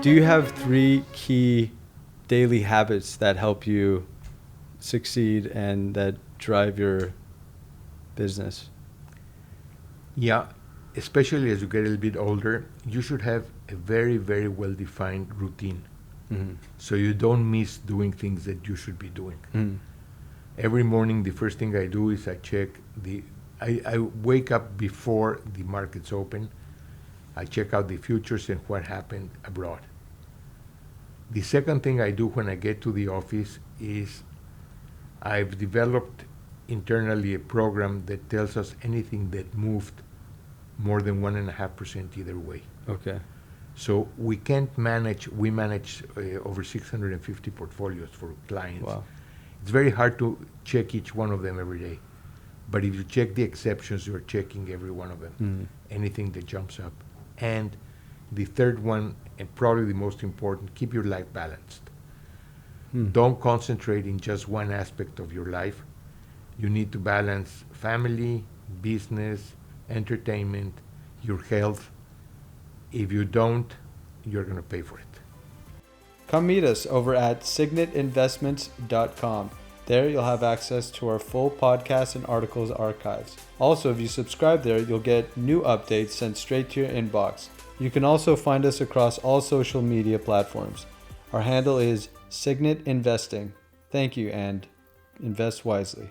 Do you have 3 key daily habits that help you succeed and that drive your business? Yeah, especially as you get a little bit older, you should have a very, very well-defined routine. Mm-hmm. So you don't miss doing things that you should be doing. Mm-hmm. Every morning, the first thing I do is I check I wake up before the markets open. I check out the futures and what happened abroad. The second thing I do when I get to the office is I've developed internally a program that tells us anything that moved more than 1.5% either way. Okay. So we manage over 650 portfolios for clients. Wow. It's very hard to check each one of them every day. But if you check the exceptions, you're checking every one of them, anything that jumps up. And the third one, and probably the most important, keep your life balanced. Don't concentrate in just one aspect of your life. You need to balance family, business, entertainment, your health. If you don't, you're going to pay for it. Come meet us over at signetinvestments.com. There you'll have access to our full podcast and articles archives. Also, if you subscribe there, you'll get new updates sent straight to your inbox. You can also find us across all social media platforms. Our handle is Signet Investing. Thank you and invest wisely.